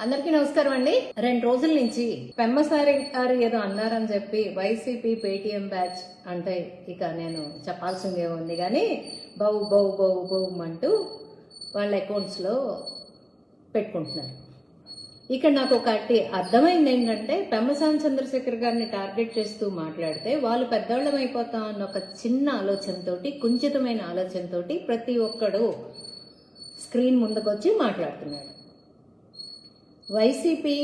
అందరికీ నమస్కారం అండి. 2 రోజుల నుంచి పెమ్మసారి గారు ఏదో అన్నారని చెప్పి వైసీపీ పేటీఎం బ్యాచ్ అంటే ఇక నేను చెప్పాల్సిందే ఉంది కానీ బౌ బౌ బౌ బౌ అంటూ వాళ్ళ అకౌంట్స్ లో పెట్టుకుంటున్నారు. ఇక్కడ నాకు ఒకటి అర్థమైంది ఏంటంటే పెమ్మసాని చంద్రశేఖర్ గారిని టార్గెట్ చేస్తూ మాట్లాడితే వాళ్ళు పెద్దవాళ్ళం అయిపోతాం అన్న ఒక చిన్న ఆలోచనతోటి, కుంచితమైన ఆలోచనతోటి ప్రతి ఒక్కడు స్క్రీన్ ముందుకొచ్చి మాట్లాడుతున్నాడు. వైసీపీ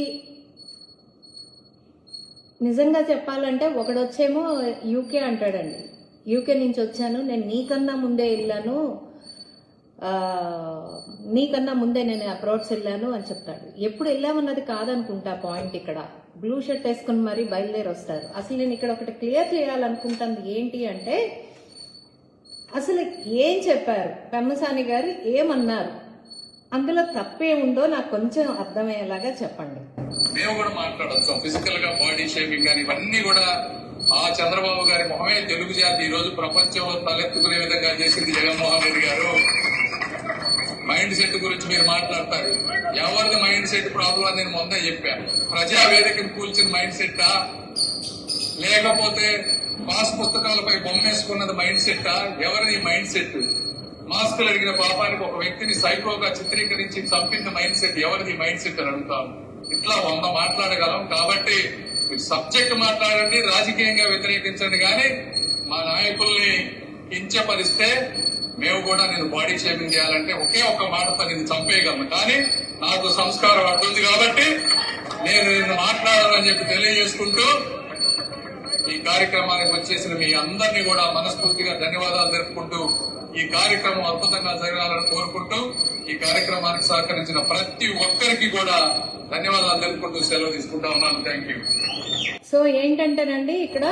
నిజంగా చెప్పాలంటే ఒకడొచ్చేమో యూకే అంటాడండి, యూకే నుంచి వచ్చాను నేను, నీకన్నా ముందే వెళ్ళాను, నీకన్నా ముందే నేను అప్రోడ్స్ వెళ్ళాను అని చెప్తాడు. ఎప్పుడు వెళ్ళామన్నది కాదనుకుంటా పాయింట్. ఇక్కడ బ్లూ షర్ట్ వేసుకుని మరీ బయలుదేరి వస్తారు. అసలు నేను ఇక్కడ ఒకటి క్లియర్ చేయాలనుకుంటుంది ఏంటి అంటే, అసలు ఏం చెప్పారు పెమ్మసాని గారు, ఏమన్నారు, అందులో తప్పేముందో నాకు కొంచెం అర్థమయ్యేలాగా చెప్పండి. మేము కూడా మాట్లాడచ్చు ఫిజికల్ గా బాడీ షేపింగ్ కానీ ఇవన్నీ కూడా ఆ చంద్రబాబు గారి మొహమే తెలుగు జాతి ఈ రోజు ప్రపంచంలో తలెత్తుకునే విధంగా చేసింది జగన్మోహన్ రెడ్డి గారు. మైండ్ సెట్ గురించి మీరు మాట్లాడతారు. ఎవరిది మైండ్ సెట్ ప్రాబ్లం అని నేను ముందే చెప్పాను. ప్రజావేదికను కూల్చిన మైండ్ సెట్టా, లేకపోతే పాస్ పుస్తకాలపై బొమ్మేసుకున్నది మైండ్ సెట్టా? ఎవరిది మైండ్ సెట్? మాస్కులు అడిగిన పాపానికి ఒక వ్యక్తిని సైకోగా చిత్రీకరించి చంపిన మైండ్ సెట్ ఎవరిది మైండ్ సెట్ అని అడుగుతాం. ఇట్లా 100 మాట్లాడగలం. కాబట్టి మీరు సబ్జెక్ట్ మాట్లాడండి, రాజకీయంగా వ్యతిరేకించండి, కానీ మా నాయకుల్ని కించపరిస్తే మేము కూడా నేను బాడీ షేపింగ్ చేయాలంటే ఒకే ఒక్క మాటతో నేను చంపేయగలను. కానీ నాకు సంస్కారం అడ్డుంది కాబట్టి నేను నిన్ను మాట్లాడాలని చెప్పి తెలియజేసుకుంటూ ఈ కార్యక్రమానికి వచ్చేసిన మీ అందరినీ కూడా మనస్ఫూర్తిగా ధన్యవాదాలు తెలుపుకుంటూ ఈ కార్యక్రమం అద్భుతంగా జరగాలని కోరుకుంటూ ఈ కార్యక్రమానికి సహకరించిన ప్రతి ఒక్కరికి కూడా ధన్యవాదాలు తెలుపుకుంటూ సెలవు తీసుకుంటా ఉన్నాను. Thank you. సో ఏంటంటేనండి, ఇక్కడ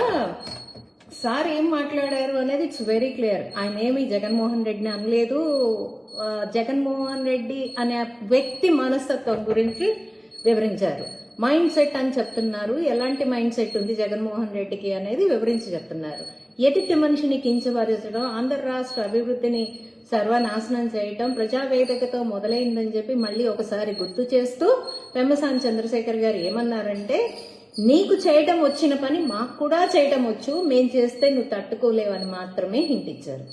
సార్ ఏం మాట్లాడారు అనేది ఇట్స్ వెరీ క్లియర్. ఆయన ఏమి జగన్మోహన్ రెడ్డిని అనలేదు. జగన్మోహన్ రెడ్డి అనే వ్యక్తి మనస్తత్వం గురించి వివరించారు. మైండ్ సెట్ అని చెప్తున్నారు. ఎలాంటి మైండ్ సెట్ ఉంది జగన్మోహన్ రెడ్డికి అనేది వివరించి చెప్తున్నారు. ఎదుటి మనిషిని కించపరచడం, ఆంధ్ర రాష్ట్ర అభివృద్ధిని సర్వనాశనం చేయటం ప్రజావేదికతో మొదలైందని చెప్పి మళ్ళీ ఒకసారి గుర్తు చేస్తూ పెమ్మసాని చంద్రశేఖర్ గారు ఏమన్నారంటే, నీకు చేయటం వచ్చిన పని మాకు కూడా చేయటం వచ్చు, మేం చేస్తే నువ్వు తట్టుకోలేవని మాత్రమే హింట్ ఇచ్చారు.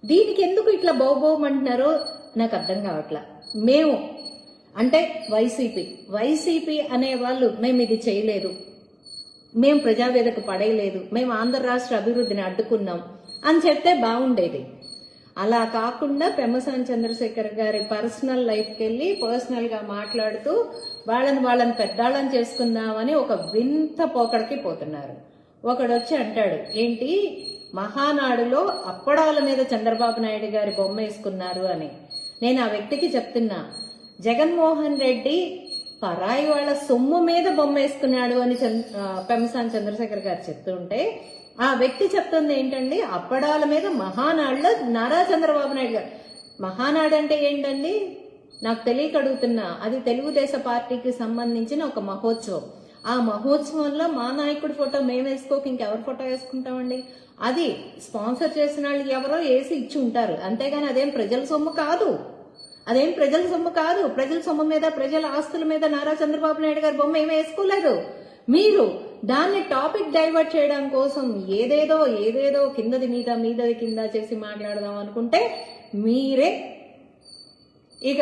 దీనికి ఎందుకు ఇట్లా బౌబౌమంటున్నారో నాకు అర్థం కావట్లా. మేము అంటే వైసీపీ అనే వాళ్ళు మేము ఇది చేయలేదు, మేము ప్రజావేదిక పడేయలేదు, మేము ఆంధ్ర రాష్ట్ర అభివృద్ధిని అడ్డుకున్నాం అని చెప్తే బాగుండేది. అలా కాకుండా పెమ్మసాని చంద్రశేఖర్ గారి పర్సనల్ లైఫ్కి వెళ్ళి పర్సనల్ గా మాట్లాడుతూ వాళ్ళని పెద్దాళ్ళని చేసుకుందామని ఒక వింత పోకడికి పోతున్నారు. ఒకడొచ్చి అంటాడు ఏంటి, మహానాడులో అప్పడాల మీద చంద్రబాబు నాయుడు గారి బొమ్మ వేసుకున్నారు అని. నేను ఆ వ్యక్తికి చెప్తున్నా, జగన్మోహన్ రెడ్డి పరాయి వాళ్ళ సొమ్ము మీద బొమ్మ వేసుకున్నాడు అని పెమ్మసాని చంద్రశేఖర్ గారు చెప్తుంటే, ఆ వ్యక్తి చెప్తుంది ఏంటండి, అప్పడాల మీద మహానాడులో నారా చంద్రబాబు నాయుడు గారు. మహానాడు అంటే ఏంటండి నాకు తెలియక అడుగుతున్నా. అది తెలుగుదేశ పార్టీకి సంబంధించిన ఒక మహోత్సవం. ఆ మహోత్సవంలో మా నాయకుడి ఫోటో మేము వేసుకోక ఇంకెవరి ఫోటో వేసుకుంటామండి? అది స్పాన్సర్ చేసిన వాళ్ళు ఎవరో వేసి ఇచ్చి ఉంటారు, అంతేగాని అదేం ప్రజల సొమ్ము కాదు. ప్రజల సొమ్ము మీద, ప్రజల ఆస్తుల మీద నారా చంద్రబాబు నాయుడు గారి బొమ్మ ఏమీ వేసుకోలేదు. మీరు దాన్ని టాపిక్ డైవర్ట్ చేయడం కోసం ఏదేదో కిందది మీద, మీదది కింద చేసి మాట్లాడదాం అనుకుంటే మీరే ఇక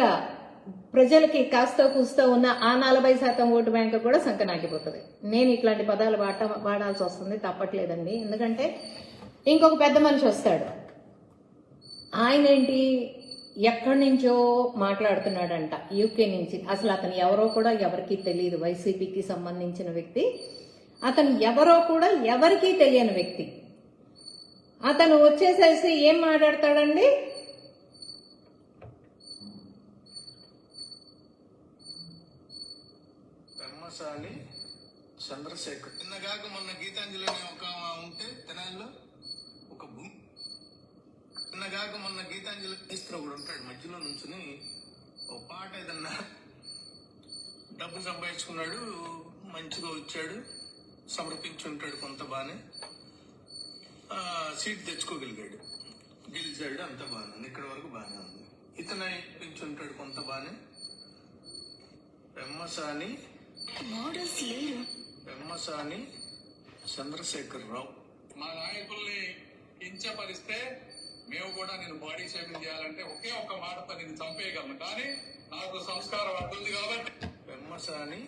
ప్రజలకి కాస్త కూస్తో ఉన్న ఆ 40% ఓటు బ్యాంక్ కూడా సంకనాకిపోతుంది. నేను ఇట్లాంటి పదాలు వాడాల్సి వస్తుంది, తప్పట్లేదండి. ఎందుకంటే ఇంకొక పెద్ద మనిషి వస్తాడు, ఆయన ఏంటి ఎక్కడి నుంచో మాట్లాడుతున్నాడంట, యూకే నుంచి. అసలు అతను ఎవరో కూడా ఎవరికి తెలియదు. వైసీపీకి సంబంధించిన వ్యక్తి అతను, ఎవరో కూడా ఎవరికీ తెలియని వ్యక్తి. అతను వచ్చేసేసి ఏం మాట్లాడతాడండి, పెమ్మసాని చంద్రశేఖర్ నిన్నగాక మొన్న గీతాంజలి అనే ఒక ఉంటే తెనాలిలో ఒక భూమి నిన్నగాక మొన్న గీతాంజలి మినిస్టర్ కూడా ఉంటాడు, మధ్యలో నుంచుని ఒక పాట ఏదన్నా డబ్బు సంపాదించుకున్నాడు, మంచిగా వచ్చాడు, సమర్పించుంటాడు కొంత బానే, సీట్ తెచ్చుకోగలిగాడు, గెలిచాడు, అంత బాగానే ఉంది, ఇక్కడ వరకు బాగానే ఉంది. ఇతను పెంచుంటాడు కొంత బానే, పెమ్మసాని మోడల్స్ లేరు. పెమ్మసాని చంద్రశేఖరరావు. మా నాయకుల్ని కించపరిస్తే మేము కూడా నేను బాడీ షేమింగ్ చేయాలంటే ఒకే ఒక్క మాటతో నేను చంపేయగలను, కానీ నాకు సంస్కారం అడ్డుంది కాబట్టి. పెమ్మసాని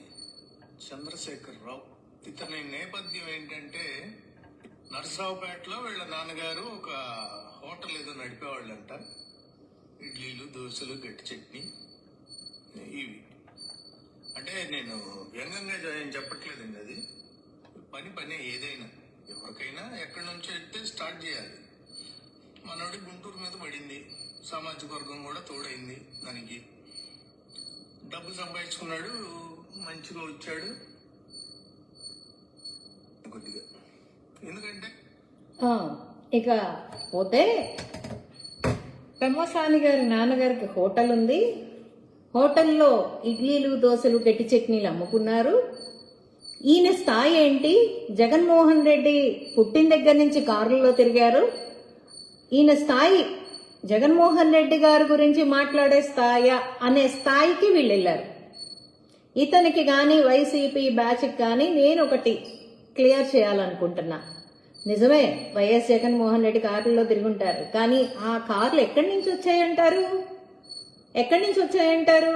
చంద్రశేఖరరావు. ఇతని నేపథ్యం ఏంటంటే నరసరావుపేటలో వీళ్ళ నాన్నగారు ఒక హోటల్ ఏదో నడిపేవాళ్ళంట. ఇడ్లీలు, దోశలు, గట్టి చట్నీ ఇవి. అంటే నేను వ్యంగ్యంగా ఏం చెప్పట్లేదండి, అది పని ఏదైనా ఎవరికైనా ఎక్కడి నుంచో అయితే స్టార్ట్ చేయాలి. మనోడి గుంటూరు మీద పడింది, సామాజిక వర్గం కూడా తోడైంది దానికి. డబ్బులు సంపాదించుకున్నాడు, మంచిగా వచ్చాడు కొద్దిగా. ఎందుకంటే ఇక పోతే పెమ్మసాని గారి నాన్నగారికి హోటల్ ఉంది. హోటల్లో ఇడ్లీలు, దోశలు, గట్టి చట్నీలు అమ్ముకున్నారు. ఈయన స్థాయి ఏంటి? జగన్మోహన్ రెడ్డి పుట్టిన దగ్గర నుంచి కారులో తిరిగారు. ఈయన స్థాయి జగన్మోహన్ రెడ్డి గారి గురించి మాట్లాడే స్థాయి అనే స్థాయికి వీళ్ళు వెళ్ళారు. ఇతనికి గాని వైసీపీ బ్యాచ్కి కానీ నేను ఒకటి క్లియర్ చేయాలనుకుంటున్నా. నిజమే, వైఎస్ జగన్మోహన్ రెడ్డి కారులో తిరుగుంటారు, కానీ ఆ కార్లు ఎక్కడి నుంచి వచ్చాయంటారు?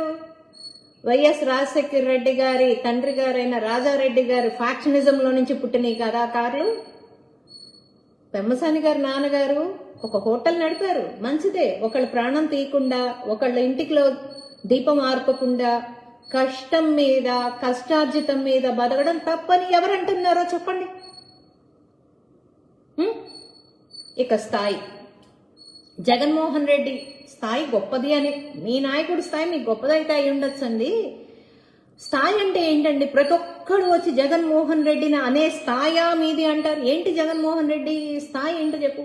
వైఎస్ రాజశేఖర రెడ్డి గారి తండ్రి గారైన రాజారెడ్డి గారి ఫ్యాక్షనిజంలో నుంచి పుట్టినాయి కదా కార్లు. పెమ్మసాని గారి నాన్నగారు ఒక హోటల్ నడిపారు, మంచిదే. ఒకళ్ళ ప్రాణం తీయకుండా, ఒకళ్ళ ఇంటిలో దీపం ఆర్పకుండా, కష్టం మీద, కష్టార్జితం మీద బతకడం తప్పని ఎవరంటున్నారో చెప్పండి. ఇక స్థాయి, జగన్మోహన్ రెడ్డి స్థాయి గొప్పది అని, మీ నాయకుడి స్థాయి మీకు గొప్పదైతే అయి ఉండొచ్చండి. స్థాయి అంటే ఏంటండి? ప్రతి ఒక్కడు వచ్చి జగన్మోహన్ రెడ్డిని అనే స్థాయా మీది అంటారు. ఏంటి జగన్మోహన్ రెడ్డి స్థాయి ఏంటో చెప్పు.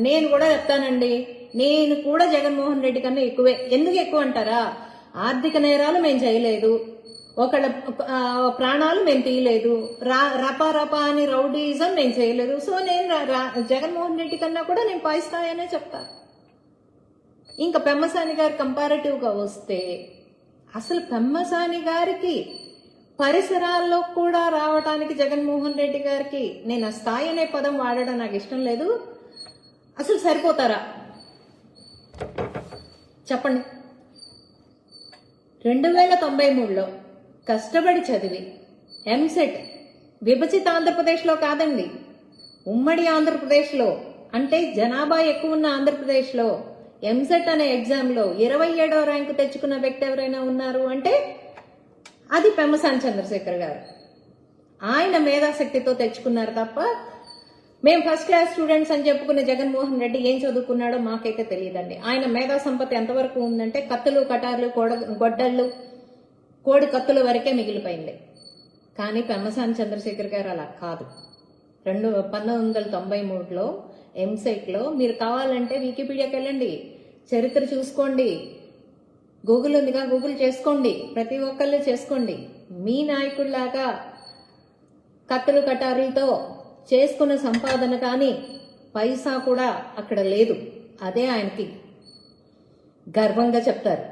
నేను కూడా చెప్తానండి, నేను కూడా జగన్మోహన్ రెడ్డి కన్నా ఎక్కువే. ఎందుకు ఎక్కువ అంటారా? ఆర్థిక నేరాలు మేము చేయలేదు, ఒకళ్ళ ప్రాణాలు మేము తీయలేదు, రపా అని రౌడీజం మేము చేయలేదు. సో నేను జగన్మోహన్ రెడ్డి కన్నా కూడా నేను పై స్థాయి అనే చెప్తా. ఇంకా పెమ్మసాని గారి కంపారిటివ్ గా వస్తే, అసలు పెమ్మసాని గారికి పరిసరాల్లో కూడా రావడానికి జగన్మోహన్ రెడ్డి గారికి, నేను ఆ స్థాయి అనే పదం వాడడం నాకు ఇష్టం లేదు. అసలు సరిపోతారా చెప్పండి? 2093లో కష్టపడి చదివి ఎంసెట్, విభజిత ఆంధ్రప్రదేశ్లో కాదండి, ఉమ్మడి ఆంధ్రప్రదేశ్లో, అంటే జనాభా ఎక్కువ ఉన్న ఆంధ్రప్రదేశ్లో ఎంసెట్ అనే ఎగ్జామ్లో 27వ ర్యాంకు తెచ్చుకున్న వ్యక్తి ఎవరైనా ఉన్నారు అంటే అది పెమ్మసాని చంద్రశేఖర్ గారు. ఆయన మేధాశక్తితో తెచ్చుకున్నారు తప్ప, మేము ఫస్ట్ క్లాస్ స్టూడెంట్స్ అని చెప్పుకునే జగన్మోహన్ రెడ్డి ఏం చదువుకున్నాడో మాకైతే తెలియదండి. ఆయన మేధా సంపత్తి ఎంతవరకు ఉందంటే కత్తులు, కటార్లు, గొడ్డళ్ళు, కోడి కత్తుల వరకే మిగిలిపోయింది. కానీ పెమ్మసాని చంద్రశేఖర్ గారు అలా కాదు. 1993లో ఎంసెట్లో మీరు కావాలంటే వికీపీడియాకి వెళ్ళండి, చరిత్ర చూసుకోండి, గూగుల్ ఉందిగా, గూగుల్ చేసుకోండి, ప్రతి ఒక్కళ్ళు చేసుకోండి. మీ నాయకుడిలాగా కత్తులు కటారులతో చేసుకున్న సంపాదన కానీ పైసా కూడా అక్కడ లేదు. అదే ఆయనకి గర్వంగా చెప్తారు.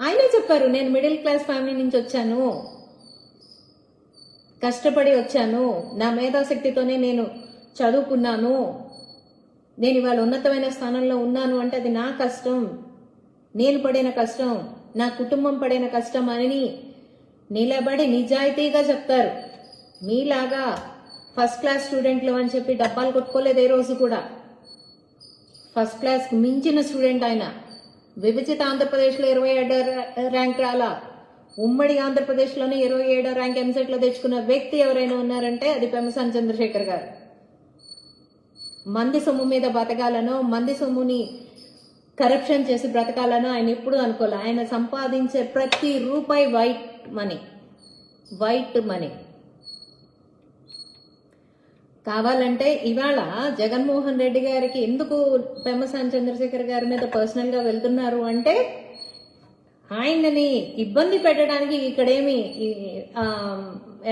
ఆయనే చెప్పారు, నేను మిడిల్ క్లాస్ ఫ్యామిలీ నుంచి వచ్చాను, కష్టపడి వచ్చాను, నా మేధాశక్తితోనే నేను చదువుకున్నాను, నేను ఇవాళ ఉన్నతమైన స్థానంలో ఉన్నాను అంటే అది నా కష్టం, నేను పడిన కష్టం, నా కుటుంబం పడిన కష్టం అని నిలబడి నిజాయితీగా చెప్తారు. మీలాగా ఫస్ట్ క్లాస్ స్టూడెంట్లు అని చెప్పి డబ్బాలు కొట్టుకోలేదు ఏ రోజు కూడా. ఫస్ట్ క్లాస్ మించిన స్టూడెంట్ ఆయన. విభజిత ఆంధ్రప్రదేశ్లో 27వ ర్యాంక్ రాలా, ఉమ్మడి ఆంధ్రప్రదేశ్లోనే 27వ ర్యాంక్ ఎంసెట్లో తెచ్చుకున్న వ్యక్తి ఎవరైనా ఉన్నారంటే అది పెమ్మసాని చంద్రశేఖర్ గారు. మంది సొమ్ము మీద బతకాలనో, మంది సొమ్ముని కరప్షన్ చేసి బ్రతకాలనో ఆయన ఎప్పుడు అనుకోలే. ఆయన సంపాదించే ప్రతి రూపాయి వైట్ మనీ. కావాలంటే ఇవాళ జగన్మోహన్ రెడ్డి గారికి ఎందుకు పెమ్మసాని చంద్రశేఖర్ గారి మీద పర్సనల్ గా వెళ్తున్నారు అంటే, ఆయనని ఇబ్బంది పెట్టడానికి ఇక్కడేమి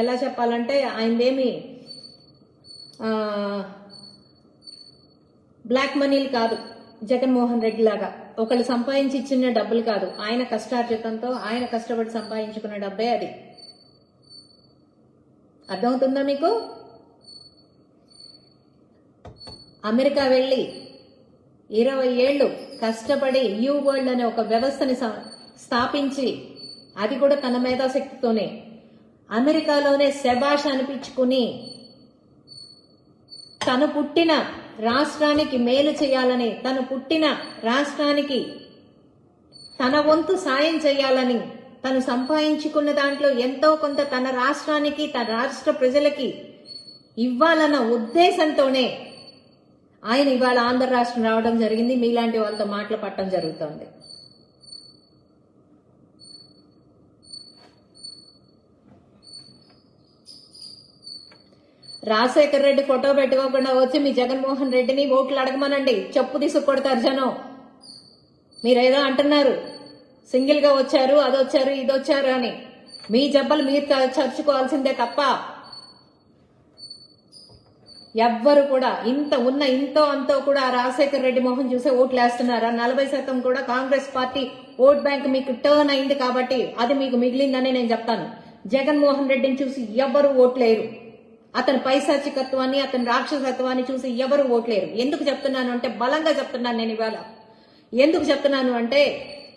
ఎలా చెప్పాలంటే ఆయనదేమి బ్లాక్ మనీలు కాదు జగన్మోహన్ రెడ్డి లాగా. ఒకళ్ళు సంపాదించి ఇచ్చిన డబ్బులు కాదు, ఆయన కష్టార్జితంతో ఆయన కష్టపడి సంపాదించుకున్న డబ్బే అది. అర్థమవుతుందా మీకు? అమెరికా వెళ్ళి 20 ఏళ్లు కష్టపడి యూ వరల్డ్ అనే ఒక వ్యవస్థని స్థాపించి, అది కూడా తన మేధాశక్తితోనే అమెరికాలోనే శభాష్ అనిపించుకుని తను పుట్టిన రాష్ట్రానికి మేలు చేయాలని, తను పుట్టిన రాష్ట్రానికి తన వంతు సాయం చేయాలని, తను సంపాదించుకున్న దాంట్లో ఎంతో కొంత తన రాష్ట్రానికి, తన రాష్ట్ర ప్రజలకి ఇవ్వాలన్న ఉద్దేశంతోనే ఆయన ఇవాళ ఆంధ్ర రాష్ట్రం రావడం జరిగింది. మీలాంటి వాళ్ళతో మాటలు పట్టడం జరుగుతోంది. రాజశేఖర్ రెడ్డి ఫోటో పెట్టుకోకుండా వచ్చి మీ జగన్మోహన్ రెడ్డిని ఓట్లు అడగమనండి, చెప్పు తీసుకొడతారు జనం. మీరేదో అంటున్నారు సింగిల్ గా వచ్చారు, అదొచ్చారు, ఇదొచ్చారు అని. మీ జబ్బలు మీరు చర్చుకోవాల్సిందే తప్ప ఎవ్వరు కూడా ఇంతో అంతో కూడా రాజశేఖర్ రెడ్డి మోహన్ చూసే ఓట్లు వేస్తున్నారా? 40% కూడా కాంగ్రెస్ పార్టీ ఓట్ బ్యాంక్ మీకు టర్న్ అయింది కాబట్టి అది మీకు మిగిలిందని నేను చెప్తాను. జగన్మోహన్ రెడ్డిని చూసి ఎవ్వరు ఓట్లేరు. అతని పైశాచికత్వాన్ని, అతని రాక్షసత్వాన్ని చూసి ఎవరు ఓట్లేరు. ఎందుకు చెప్తున్నాను అంటే, బలంగా చెప్తున్నాను నేను ఇవాళ. ఎందుకు చెప్తున్నాను అంటే,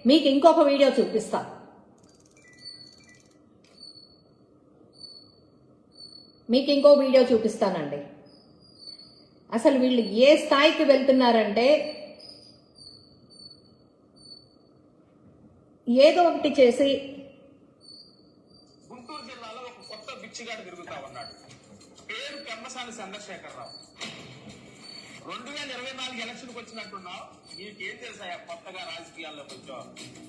మీకు ఇంకొక వీడియో చూపిస్తా. మీకు ఇంకో వీడియో చూపిస్తానండి. అసలు వీళ్ళు ఏ స్థాయికి వెళ్తున్నారంటే, ఏదో ఒకటి చేసి గుంటూరు జిల్లాలో ఒక కొత్త బిచ్చిగాడు తిరుగుతా ఉన్నాడు. పేరు పెమ్మసాని చంద్రశేఖరరావు. 2024 ఎలక్షన్కి వచ్చినట్టున్నావు. నీకేం తెలుసాయా కొత్తగా రాజకీయాల్లోకి వచ్చావు?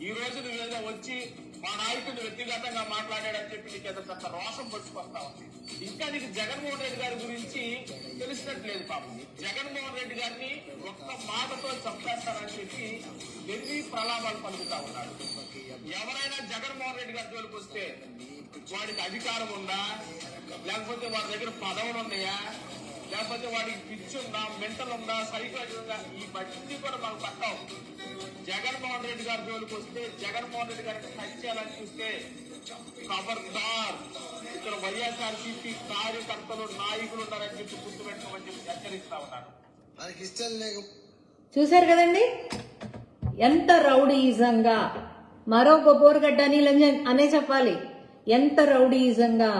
ఈ రోజు నువ్వేదో వచ్చి మా నాయకుడిని వ్యక్తిగతంగా మాట్లాడాడని చెప్పి నీకు ఏదో పెద్ద రోషం పట్టుకొస్తా ఉంది. ఇంకా నీకు జగన్మోహన్ రెడ్డి గారి గురించి తెలిసినట్లేదు పాపం. జగన్మోహన్ రెడ్డి గారిని ఒక్క మాటతో చంపేస్తారని చెప్పి ఎన్ని ప్రలాభాలు పలుకుతా ఉన్నాడు. ఎవరైనా జగన్మోహన్ రెడ్డి గారి జోలికి వస్తే వాడికి అధికారం ఉందా, లేకపోతే వాడి దగ్గర పదవులు ఉన్నాయా, లేకపోతే వాడికి పిచ్చి ఉందా, మెంటల్ ఉందా, సైకాలజీ ఉందా, ఈ బట్టి కూడా మనకు పట్టావు. జగన్మోహన్ రెడ్డి గారి జోలికి వస్తే, జగన్మోహన్ రెడ్డి గారికి టచ్ చేయాలని చూస్తే ఖబర్దార్, ఇక్కడ వైఎస్ఆర్సీపీ కార్యకర్తలు, నాయకులు ఉన్నారని చెప్పి గుర్తుపెట్టుకోమని చెప్పి హెచ్చరిస్తా ఉన్నాను. చూశారు కదండి ఎంత రౌడీయిజంగా, మరో బోర్గడ్డ నీలంజన్ అనే చెప్పాలి, ఎంత రౌడీయిజంగా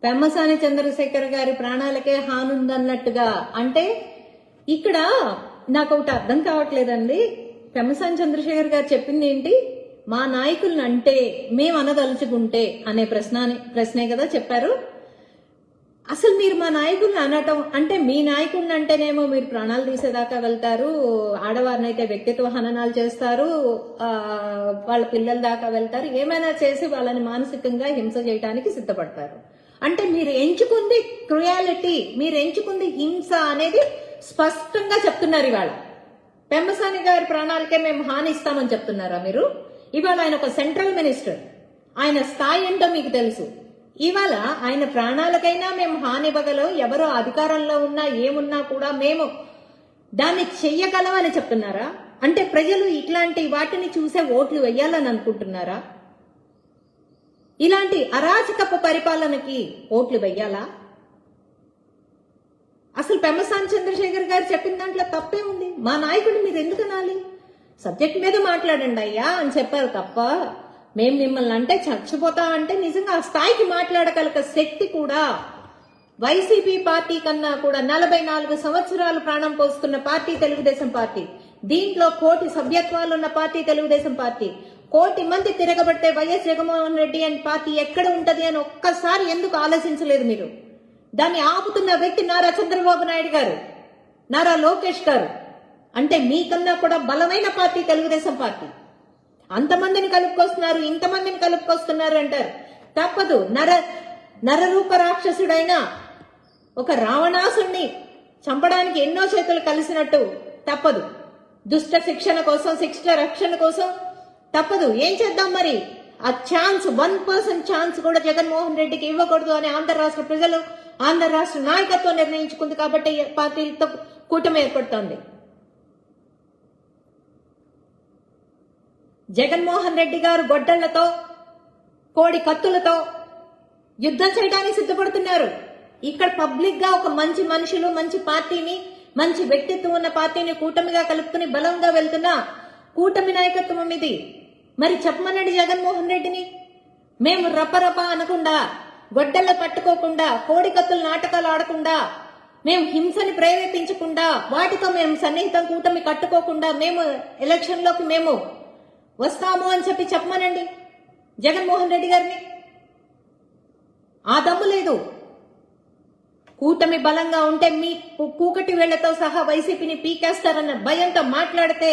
పెమ్మసాని చంద్రశేఖర్ గారి ప్రాణాలకే హానుందన్నట్టుగా. అంటే ఇక్కడ నాకు ఒకటి అర్థం కావట్లేదండి. పెమ్మసాని చంద్రశేఖర్ గారు చెప్పింది ఏంటి? మా నాయకులను అంటే మేము అనదలుచుకుంటే అనే ప్రశ్నే కదా చెప్పారు. అసలు మీరు మా నాయకుల్ని అనటం అంటే, మీ నాయకుల్ని అంటేనేమో మీరు ప్రాణాలు తీసేదాకా వెళ్తారు, ఆడవారిని అయితే వ్యక్తిత్వ హననాలు చేస్తారు, వాళ్ళ పిల్లల దాకా వెళ్తారు, ఏమైనా చేసి వాళ్ళని మానసికంగా హింస చేయడానికి సిద్ధపడతారు. అంటే మీరు ఎంచుకుంది క్రుయాలిటీ, మీరు ఎంచుకుంది హింస అనేది స్పష్టంగా చెప్తున్నారు. ఇవాళ పెమ్మసాని గారి ప్రాణాలకే మేము హాని ఇస్తామని చెప్తున్నారా మీరు? ఇవాళ ఆయన ఒక సెంట్రల్ మినిస్టర్, ఆయన స్థాయి ఏంటో మీకు తెలుసు. ఇవాళ ఆయన ప్రాణాలకైనా మేము హానివ్వగలం, ఎవరో అధికారంలో ఉన్నా ఏమున్నా కూడా మేము దాన్ని చెయ్యగలమని చెప్తున్నారా? అంటే ప్రజలు ఇట్లాంటి వాటిని చూసే ఓట్లు వేయాలని అనుకుంటున్నారా? ఇలాంటి అరాచకపు పరిపాలనకి ఓట్లు వెయ్యాలా? అసలు పెమ్మసాని చంద్రశేఖర్ గారు చెప్పిన దాంట్లో తప్పే ఉంది. మా నాయకుడు మీరు ఎందుకు అనాలి? సబ్జెక్ట్ మీద మాట్లాడండి అయ్యా అని చెప్పారు తప్ప, మేము మిమ్మల్ని అంటే చచ్చిపోతా అంటే నిజంగా ఆ స్థాయికి మాట్లాడగల శక్తి కూడా వైసీపీ పార్టీ కన్నా కూడా 44 సంవత్సరాలు ప్రాణం పోసుకున్న పార్టీ తెలుగుదేశం పార్టీ. దీంట్లో 1 కోటి సభ్యత్వాలు ఉన్న పార్టీ తెలుగుదేశం పార్టీ. 1 కోటి మంది తిరగబట్టే వైఎస్ జగన్మోహన్ రెడ్డి అని పార్టీ ఎక్కడ ఉంటది అని ఒక్కసారి ఎందుకు ఆలోచించలేదు మీరు? దాన్ని ఆపుతున్న వ్యక్తి నారా చంద్రబాబు నాయుడు గారు, నారా లోకేష్ గారు. అంటే మీకన్నా కూడా బలమైన పార్టీ తెలుగుదేశం పార్టీ. అంతమందిని కలుపుకొస్తున్నారు, ఇంతమందిని కలుపుకొస్తున్నారు అంటారు. తప్పదు. నరరూప రాక్షసుడైన ఒక రావణాసుణ్ణి చంపడానికి ఎన్నో చేతులు కలిసినట్టు తప్పదు. దుష్ట శిక్షణ కోసం, శిక్ష రక్షణ కోసం తప్పదు. ఏం చేద్దాం మరి? ఆ ఛాన్స్, 1% ఛాన్స్ కూడా జగన్మోహన్ రెడ్డికి ఇవ్వకూడదు అని ఆంధ్ర రాష్ట్ర ప్రజలు, ఆంధ్ర రాష్ట్ర నాయకత్వం నిర్ణయించుకుంది కాబట్టి పార్టీలతో కూటమి ఏర్పడుతోంది. జగన్మోహన్ రెడ్డి గారు గొడ్డళ్లతో కోడి కత్తులతో యుద్ధం చేయడానికి సిద్ధపడుతున్నారు. ఇక్కడ పబ్లిక్ గా ఒక మంచి మనుషులు, మంచి పార్టీని, మంచి వ్యక్తిత్వం ఉన్న పార్టీని కూటమిగా కలుపుకుని బలంగా వెళ్తున్న కూటమి నాయకత్వం ఇది. మరి చెప్పమనండి జగన్మోహన్ రెడ్డిని. మేము రపరప అనకుండా, గొడ్డళ్ళ పట్టుకోకుండా, కోడి కత్తులు నాటకాలు ఆడకుండా, మేము హింసని ప్రేరేపించకుండా, వాటితో మేము సన్నిహితం కూటమి కట్టుకోకుండా మేము ఎలక్షన్ లోకి మేము వస్తాము అని చెప్పమనండి జగన్మోహన్ రెడ్డి గారిని. ఆ దమ్ము లేదు. కూటమి బలంగా ఉంటే మీ కూకటి వేళ్లతో సహా వైసీపీని పీకేస్తారన్న భయంతో మాట్లాడితే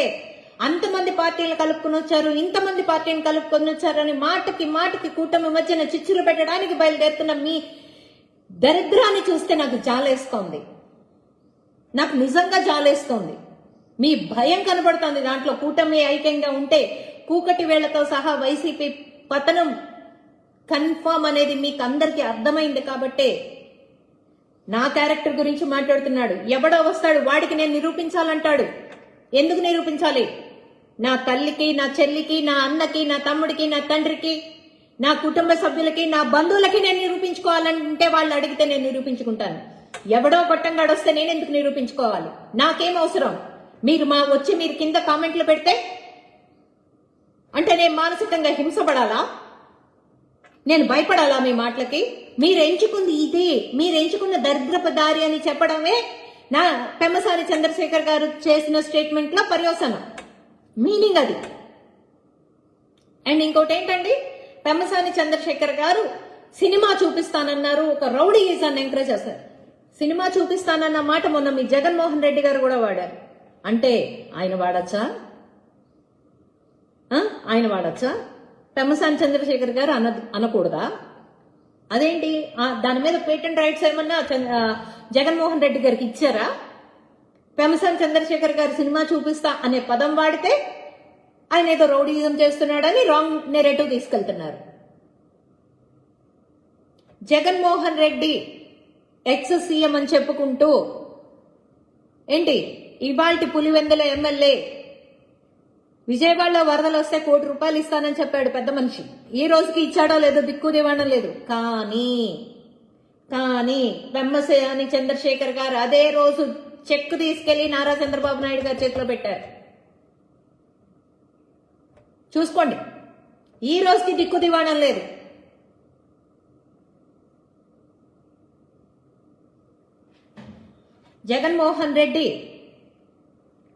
అంతమంది పార్టీలు కలుపుకొని వచ్చారు, ఇంతమంది పార్టీని కలుపుకొని వచ్చారని మాటకి కూటమి మధ్యన చిచ్చులు పెట్టడానికి బయలుదేరుతున్న మీ దరిద్రాన్ని చూస్తే నాకు జాలేస్తోంది. నాకు నిజంగా జాలేస్తోంది. మీ భయం కనబడుతోంది దాంట్లో. కూటమి ఐక్యంగా ఉంటే కూకటి వేళ్లతో సహా వైసీపీ పతనం కన్ఫర్మ్ అనేది మీకు అందరికీ అర్థమైంది కాబట్టే నా క్యారెక్టర్ గురించి మాట్లాడుతున్నాడు. ఎవడో వస్తాడు వాడికి నేను నిరూపించాలంటాడు. ఎందుకు నిరూపించాలి? నా తల్లికి, నా చెల్లికి, నా అన్నకి, నా తమ్ముడికి, నా తండ్రికి, నా కుటుంబ సభ్యులకి, నా బంధువులకి నేను నిరూపించుకోవాలంటే వాళ్ళు అడిగితే నేను నిరూపించుకుంటాను. ఎవడో గొట్టంగాడు వస్తే నేను ఎందుకు నిరూపించుకోవాలి? నాకేం అవసరం? మీరు మీరు కింద కామెంట్లు పెడితే అంటే నేను మానసికంగా హింసపడాలా? నేను భయపడాలా మీ మాటలకి? మీరు ఎంచుకుంది ఇది, మీరు ఎంచుకున్న దరిద్రపు దారి అని చెప్పడమే నా పెమ్మసాని చంద్రశేఖర్ గారు చేసిన స్టేట్మెంట్ లో పర్యవసనం, మీనింగ్ అది. అండ్ ఇంకోటి ఏంటండి, పెమ్మసాని చంద్రశేఖర్ గారు సినిమా చూపిస్తానన్నారు, ఒక రౌడీయిజాన్ని ఎంకరేజ్ చేశారు. సినిమా చూపిస్తానన్న మాట మొన్న మీ జగన్మోహన్ రెడ్డి గారు కూడా వాడారు. అంటే ఆయన వాడచ్చా? ఆయన వాడచ్చా? పెమ్మసాని చంద్రశేఖర్ గారు అనకూడదా? అదేంటి? దాని మీద పేటెంట్ రైట్స్ ఏమన్నా జగన్మోహన్ రెడ్డి గారికి ఇచ్చారా? పెమ్మసాని చంద్రశేఖర్ గారు సినిమా చూపిస్తా అనే పదం వాడితే ఆయన ఏదో రౌడీయిజం చేస్తున్నాడని రాంగ్ నెరేటివ్ తీసుకెళ్తున్నారు. జగన్మోహన్ రెడ్డి ఎక్స్ సీఎం అని చెప్పుకుంటూ ఏంటి ఇవాల్టి పులివెందుల ఎమ్మెల్యే విజయవాడలో వరదలు వస్తే ₹1 కోటి ఇస్తానని చెప్పాడు పెద్ద మనిషి. ఈ రోజుకి ఇచ్చాడో లేదో దిక్కు దివాణం లేదు. కానీ పెమ్మసాని చంద్రశేఖర్ గారు అదే రోజు చెక్ తీసుకెళ్లి నారా చంద్రబాబు నాయుడు గారి చేతిలో పెట్టారు. చూసుకోండి, ఈ రోజుకి దిక్కు దివాణం లేదు. జగన్మోహన్ రెడ్డి,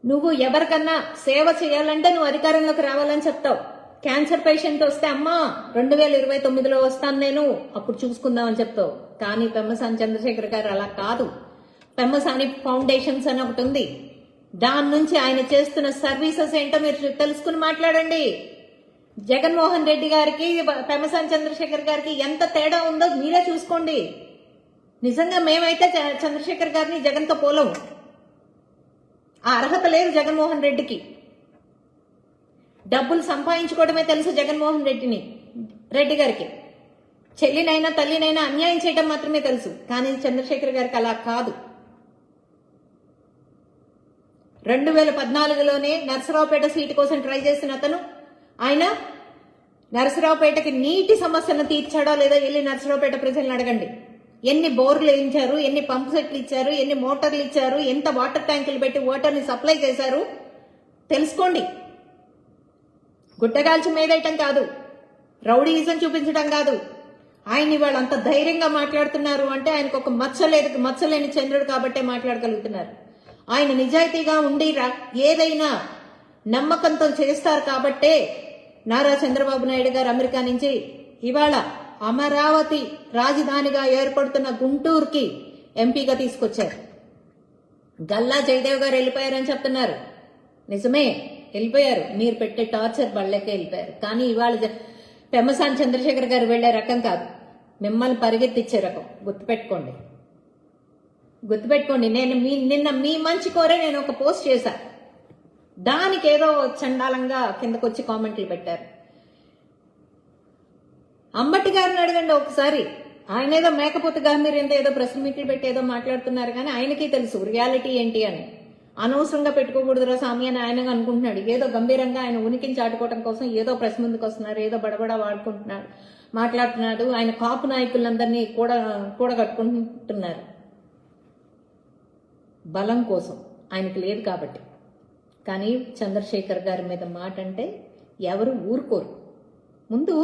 నువ్వు ఎవరికన్నా సేవ చేయాలంటే నువ్వు అధికారంలోకి రావాలని చెప్తావు. క్యాన్సర్ పేషెంట్ వస్తే అమ్మా 2029లో వస్తాను నేను, అప్పుడు చూసుకుందామని చెప్తావు. కానీ పెమ్మసాని చంద్రశేఖర్ గారు అలా కాదు. పెమ్మసాని ఫౌండేషన్స్ అని ఒకటి ఉంది, దాని నుంచి ఆయన చేస్తున్న సర్వీసెస్ ఏంటో మీరు తెలుసుకుని మాట్లాడండి. జగన్మోహన్ రెడ్డి గారికి పెమ్మసాని చంద్రశేఖర్ గారికి ఎంత తేడా ఉందో మీరే చూసుకోండి. నిజంగా మేమైతే చంద్రశేఖర్ గారిని జగన్తో పోలము. ఆ అర్హత లేదు జగన్మోహన్ రెడ్డికి. డబ్బులు సంపాదించుకోవడమే తెలుసు జగన్మోహన్ రెడ్డి గారికి. చెల్లినైనా తల్లినైనా అన్యాయం చేయడం మాత్రమే తెలుసు. కానీ చంద్రశేఖర్ గారికి అలా కాదు. 2014లోనే నరసరావుపేట సీటు కోసం ట్రై చేసిన అతను, ఆయన నరసరావుపేటకి నీటి సమస్యను తీర్చాడో లేదో వెళ్ళి నరసరావుపేట ప్రజలను అడగండి. ఎన్ని బోర్లు వేయించారు, ఎన్ని పంప్ సెట్లు ఇచ్చారు, ఎన్ని మోటార్లు ఇచ్చారు, ఎంత వాటర్ ట్యాంకులు పెట్టి వాటర్ ని సప్లై చేశారు తెలుసుకోండి. గుట్టగాల్చి మేదేయటం కాదు, రౌడీయిజం చూపించడం కాదు. ఆయన ఇవాళ అంత ధైర్యంగా మాట్లాడుతున్నారు అంటే ఆయనకు ఒక మచ్చలేని చంద్రుడు కాబట్టే మాట్లాడగలుగుతున్నారు. ఆయన నిజాయితీగా ఉండి ఏదైనా నమ్మకంతో చేస్తారు కాబట్టే నారా చంద్రబాబు నాయుడు గారు అమెరికా నుంచి ఇవాళ అమరావతి రాజధానిగా ఏర్పడుతున్న గుంటూరుకి ఎంపీగా తీసుకొచ్చారు. గల్లా జయదేవ్ గారు వెళ్ళిపోయారని చెప్తున్నారు. నిజమే, వెళ్ళిపోయారు. మీరు పెట్టే టార్చర్ బళ్ళకే వెళ్ళిపోయారు. కానీ ఇవాళ పెమ్మసాని చంద్రశేఖర్ గారు వెళ్లే రకం కాదు, మిమ్మల్ని పరిగెత్తిచ్చే రకం. గుర్తుపెట్టుకోండి. నేను నిన్న మీ మంచి కోరే నేను ఒక పోస్ట్ చేశా, దానికి ఏదో చండాలంగా కిందకొచ్చి కామెంట్లు పెట్టారు. అంబటి గారిని అడగండి ఒకసారి. ఆయన ఏదో మేకపోతే గారు ఏదో ప్రెస్ మీట్లు పెట్టి ఏదో మాట్లాడుతున్నారు, కానీ ఆయనకి తెలుసు రియాలిటీ ఏంటి అని. అనవసరంగా పెట్టుకోకూడదురా స్వామి అని ఆయన అనుకుంటున్నాడు. ఏదో గంభీరంగా ఆయన ఉనికిని చాటుకోవడం కోసం ఏదో ప్రెస్ ముందుకు వస్తున్నారు, ఏదో బడబడా మాట్లాడుతున్నాడు. ఆయన కాపు నాయకులందరినీ కూడగట్టుకుంటున్నారు బలం కోసం, ఆయనకు లేదు కాబట్టి. కానీ చంద్రశేఖర్ గారి మీద మాట అంటే ఎవరు ఊరుకోరు. ముందు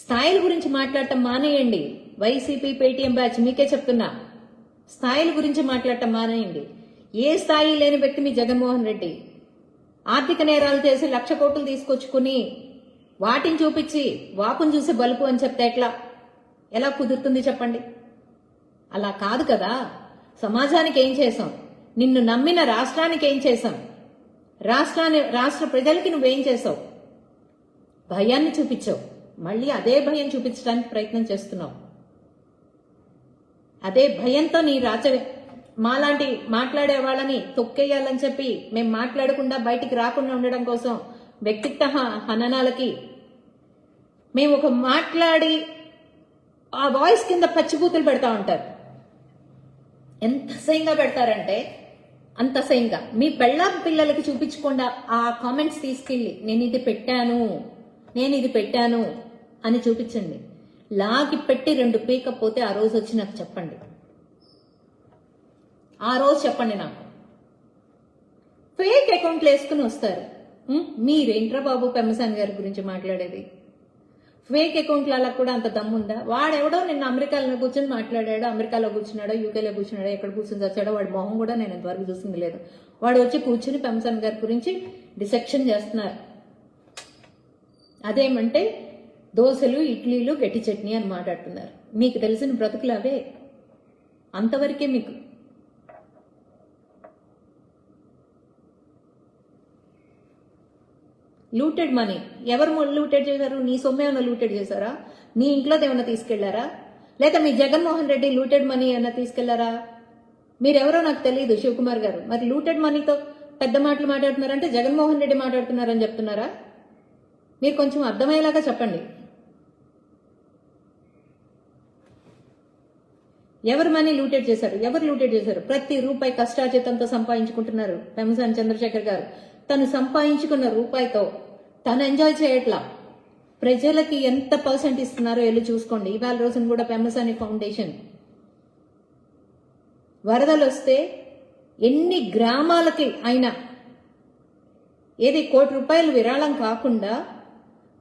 స్థాయిల గురించి మాట్లాడటం మానేయండి. వైసీపీ పేటీఎం బ్యాచ్ మీకే చెప్తున్నా, స్థాయిల గురించి మాట్లాడటం మానేయండి. ఏ స్థాయి లేని వ్యక్తి మీ జగన్మోహన్ రెడ్డి. ఆర్థిక నేరాలు చేసి 1,00,000 కోట్లు తీసుకొచ్చుకుని వాటిని చూపించి వాపును చూసి బలుపు అని చెప్తే ఎలా కుదురుతుంది చెప్పండి? అలా కాదు కదా. సమాజానికి ఏం చేశాం? నిన్ను నమ్మిన రాష్ట్రానికి ఏం చేశాం? రాష్ట్ర ప్రజలకి నువ్వేం చేసావు? భయాన్ని చూపించావు. మళ్ళీ అదే భయం చూపించడానికి ప్రయత్నం చేస్తున్నావు. అదే భయంతో నీ మాలాంటి మాట్లాడే వాళ్ళని తొక్కేయాలని చెప్పి మేము మాట్లాడకుండా బయటికి రాకుండా ఉండడం కోసం వ్యక్తిత్వ హననాలకి మేము ఒక మాట్లాడి ఆ వాయిస్ కింద పచ్చిబూతులు పెడతా ఉంటారు. ఎంత అసహ్యంగా పెడతారంటే అంత అసహ్యంగా. మీ పిల్లలకి చూపించకుండా ఆ కామెంట్స్ తీసుకెళ్ళి నేను ఇది పెట్టాను అని చూపించండి. లాగి పెట్టి 2 పీకపోతే ఆ రోజు వచ్చి నాకు చెప్పండి. ఆ రోజు చెప్పండి నాకు. ఫేక్ అకౌంట్లు వేసుకుని వస్తారు. మీరేంట్రా బాబు పెమ్మసాని గారి గురించి మాట్లాడేది? ఫేక్ అకౌంట్లకు కూడా అంత దమ్ముందా? వాడెవడో నిన్న అమెరికాలో కూర్చొని మాట్లాడాడు. అమెరికాలో కూర్చున్నాడో, యూకేలో కూర్చున్నాడో, ఎక్కడ కూర్చొని వచ్చాడో వాడి మొహం కూడా నేను ఇంతవరకు చూసింది లేదు. వాడు వచ్చి కూర్చుని పెమ్మసాని గారి గురించి డిసెక్షన్ చేస్తున్నారు. అదేమంటే దోశలు, ఇడ్లీలు, గట్టి చట్నీ అని మాట్లాడుతున్నారు. మీకు తెలిసిన బ్రతుకులు అవే. అంతవరకే మీకు. లూటెడ్ మనీ ఎవరు లూటెడ్ చేశారు? నీ సొమ్ము ఏమైనా లూటెడ్ చేశారా? నీ ఇంట్లో ఏమైనా తీసుకెళ్లారా? లేదా మీ జగన్మోహన్ రెడ్డి లూటెడ్ మనీ ఏమైనా తీసుకెళ్లారా? మీరెవరో నాకు తెలియదు శివకుమార్ గారు. మరి లూటెడ్ మనీతో పెద్ద మాటలు మాట్లాడుతున్నారంటే జగన్మోహన్ రెడ్డి మాట్లాడుతున్నారని చెప్తున్నారా? మీరు కొంచెం అర్థమయ్యేలాగా చెప్పండి. ఎవరు మనీ లూటెడ్ చేశారు? ఎవరు లూటెడ్ చేశారు? ప్రతి రూపాయి కష్టార్జితంతో సంపాదించుకుంటున్నారు పెమ్మసాని చంద్రశేఖర్ గారు. తను సంపాదించుకున్న రూపాయితో తను ఎంజాయ్ చేయట్లా. ప్రజలకి ఎంత % ఇస్తున్నారో వెళ్ళి చూసుకోండి. ఇవాళ రోజున కూడా పెమ్మసాని ఫౌండేషన్ వరదలు వస్తే ఎన్ని గ్రామాలకి ఆయన ఏది ₹1,00,00,000 విరాళం కాకుండా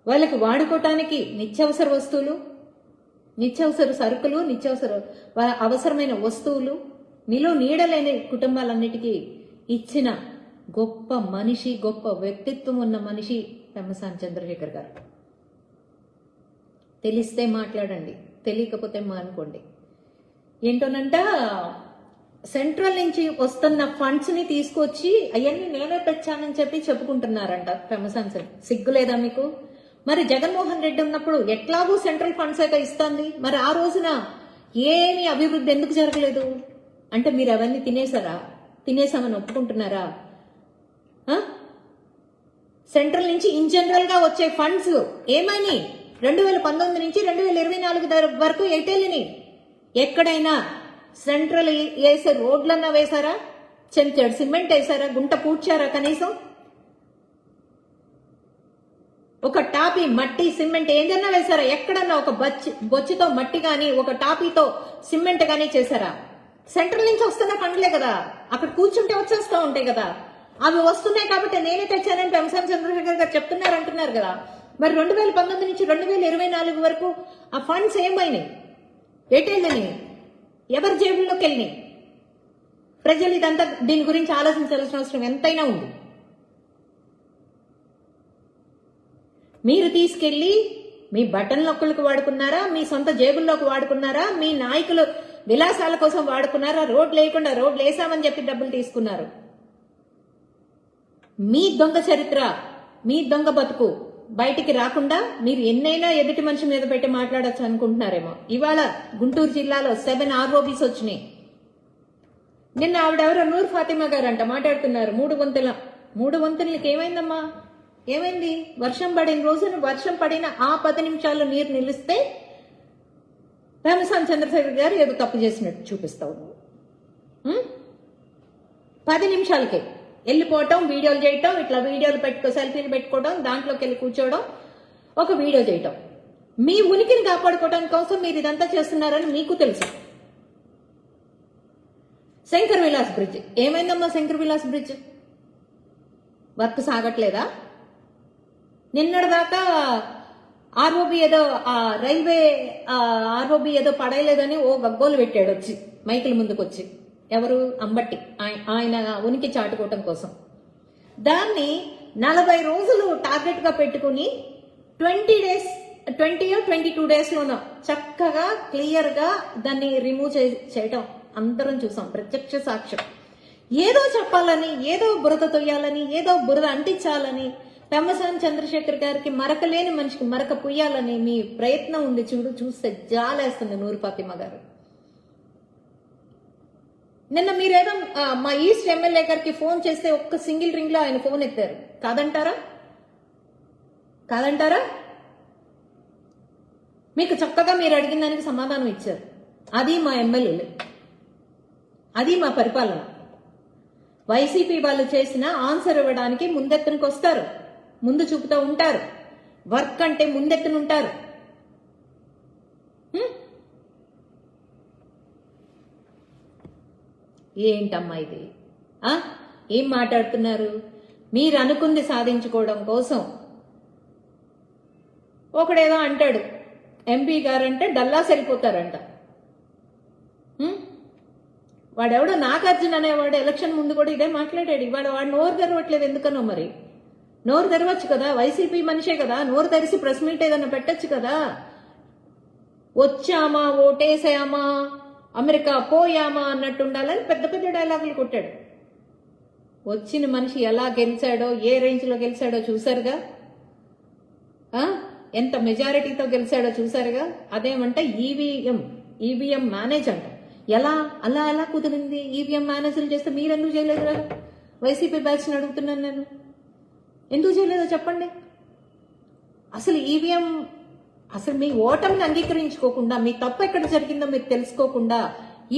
వాళ్ళకి వాడుకోవటానికి నిత్యావసర వస్తువులు, నిత్యావసర సరుకులు, అవసరమైన వస్తువులు, నీడలేని కుటుంబాలన్నిటికీ ఇచ్చిన గొప్ప మనిషి, గొప్ప వ్యక్తిత్వం ఉన్న మనిషి పెమ్మసాని చంద్రశేఖర్ గారు. తెలిస్తే మాట్లాడండి, తెలియకపోతే మానుకోండి. ఏంటోనంట సెంట్రల్ నుంచి వస్తున్న ఫండ్స్ ని తీసుకొచ్చి అవన్నీ నేనే తెచ్చానని చెప్పి చెప్పుకుంటున్నారంట పెమ్మసాని. సిగ్గులేదా మీకు? మరి జగన్మోహన్ రెడ్డి ఉన్నప్పుడు ఎట్లాగూ సెంట్రల్ ఫండ్స్ అయితే ఇస్తుంది. మరి ఆ రోజున ఏమి అభివృద్ధి ఎందుకు జరగలేదు? అంటే మీరు అవన్నీ తినేసామని ఒప్పుకుంటున్నారా? సెంట్రల్ నుంచి ఇన్ జనరల్ గా వచ్చే ఫండ్స్ ఏమని 2019 నుంచి 2024 వరకు ఎటెళ్ళిని? ఎక్కడైనా సెంట్రల్ వేసే రోడ్లన్నా వేశారా? చెంచాడు సిమెంట్ వేశారా? గుంట పూడ్చారా? కనీసం ఒక టాపీ మట్టి సిమెంట్ ఏదన్నా వేశారా? ఎక్కడన్నా ఒక బొచ్చుతో మట్టి గాని, ఒక టాపీతో సిమెంట్ గానీ చేశారా? సెంట్రల్ నుంచి వస్తున్న ఫండ్లే కదా, అక్కడ కూర్చుంటే వచ్చేస్తా ఉంటాయి కదా. అవి వస్తున్నాయి కాబట్టి నేనే తెచ్చానని పెమ్మసాని చంద్రశేఖర్ గారు అంటున్నారు కదా. మరి 2019 నుంచి 2024 వరకు ఆ ఫండ్స్ ఏమైనాయి? ఎటెళ్ళినాయి? ఎవరి జేబుల్లోకి వెళ్ళినాయి? ప్రజలు ఇదంతా దీని గురించి ఆలోచించాల్సిన అవసరం ఎంతైనా ఉంది. మీరు తీసుకెళ్లి మీ బటన్ నొక్కులకు వాడుకున్నారా? మీ సొంత జేబుల్లోకి వాడుకున్నారా? మీ నాయకులు విలాసాల కోసం వాడుకున్నారా? రోడ్లు లేకుండా రోడ్లు వేసామని చెప్పి డబ్బులు తీసుకున్నారు. మీ దొంగ చరిత్ర, మీ దొంగ బతుకు బయటికి రాకుండా మీరు ఎన్నైనా ఎదుటి మనిషి మీద పెట్టి మాట్లాడచ్చు అనుకుంటున్నారేమో. ఇవాళ గుంటూరు జిల్లాలో 7 ROBs వచ్చినాయి. నిన్న ఆవిడెవరో నూర్ ఫాతిమా గారు అంట మాట్లాడుతున్నారు. 3 వంతులకి ఏమైందమ్మా? ఏమైంది? వర్షం పడిన రోజున వర్షం పడిన ఆ 10 నిమిషాల్లో నీరు నిలిస్తే పెమ్మసాని చంద్రశేఖర్ గారు ఏదో తప్పు చేసినట్టు చూపిస్తావు నువ్వు. 10 నిమిషాలకే వెళ్ళిపోవటం, వీడియోలు చేయటం, ఇట్లా వీడియోలు సెల్ఫీలు పెట్టుకోవడం, దాంట్లోకి వెళ్ళి కూర్చోవడం, ఒక వీడియో చేయటం. మీ ఉనికిని కాపాడుకోవడం కోసం మీరు ఇదంతా చేస్తున్నారని మీకు తెలుసు. శంకర్ విలాస్ బ్రిడ్జ్ ఏమైందమ్మా? శంకర్ విలాస్ బ్రిడ్జ్ వర్క్ సాగట్లేదా? నిన్నటిదాకా ఆర్ఓబి ఏదో రైల్వే ఆర్ఓబి ఏదో పడేయలేదని ఓ గగ్గోలు పెట్టాడు వచ్చి మైకుల ముందుకు వచ్చి. ఎవరు? అంబట్టి. ఆయన ఉనికి చాటుకోవటం కోసం దాన్ని 40 రోజులు టార్గెట్ గా పెట్టుకుని 22 days లోనో చక్కగా క్లియర్ గా దాన్ని రిమూవ్ చేయటం అందరం చూసాం, ప్రత్యక్ష సాక్ష్యం. ఏదో చెప్పాలని, ఏదో బురద తొయ్యాలని, ఏదో బురద అంటించాలని, పెమ్మసాని చంద్రశేఖర్ గారికి మరకలేని మనిషికి మరక పుయ్యాలని మీ ప్రయత్నం ఉంది. చూస్తే జాలేస్తుంది నూరు ఫాతిమ గారు. నిన్న మీరేదో మా ఈస్ట్ ఎమ్మెల్యే గారికి ఫోన్ చేస్తే ఒక్క సింగిల్ రింగ్ లో ఆయన ఫోన్ ఎత్తారు. కాదంటారా? మీకు చక్కగా మీరు అడిగిన దానికి సమాధానం ఇచ్చారు. అది మా ఎమ్మెల్యేలు, అది మా పరిపాలన. వైసీపీ వాళ్ళు చేసిన ఆన్సర్ ఇవ్వడానికి ముందెత్తనికి వస్తారు, ముందు చూపుతూ ఉంటారు, వర్క్ అంటే ముందెత్తనుంటారు. ఏంటమ్మా ఇది? ఏం మాట్లాడుతున్నారు? మీరు అనుకుంది సాధించుకోవడం కోసం ఒకడేదో అంటాడు, ఎంపీ గారంటే డల్లాస్ వెళ్ళిపోతారంట. వాడెవడో నాగార్జున అనేవాడు ఎలక్షన్ ముందు కూడా ఇదే మాట్లాడాడు. ఇవాడు వాడు నోరు తెరవట్లేదు ఎందుకనో. మరి నోరు తెరవచ్చు కదా, వైసీపీ మనిషే కదా, నోరు తెరిచి ప్రెస్ మీట్ ఏదన్నా పెట్టచ్చు కదా. వచ్చామా, ఓటేసామా, అమెరికా పోయామా అన్నట్టు ఉండాలని పెద్ద పెద్ద డైలాగులు కొట్టాడు. వచ్చిన మనిషి ఎలా గెలిచాడో, ఏ రేంజ్ లో గెలిచాడో చూసారుగా. ఎంత మెజారిటీతో గెలిచాడో చూసారుగా. అదేమంటే ఈవీఎం మేనేజ్ అంట. ఎలా కుదిరింది? ఈవీఎం మేనేజర్లు చేస్తే మీరెందుకు చేయలేదురా? వైసీపీ బ్యాచ్ ని అడుగుతున్నాను నేను, ఎందుకు చేయలేదో చెప్పండి. అసలు ఈవీఎం, అసలు మీ ఓటమిని అంగీకరించుకోకుండా, మీ తప్పు ఎక్కడ జరిగిందో మీరు తెలుసుకోకుండా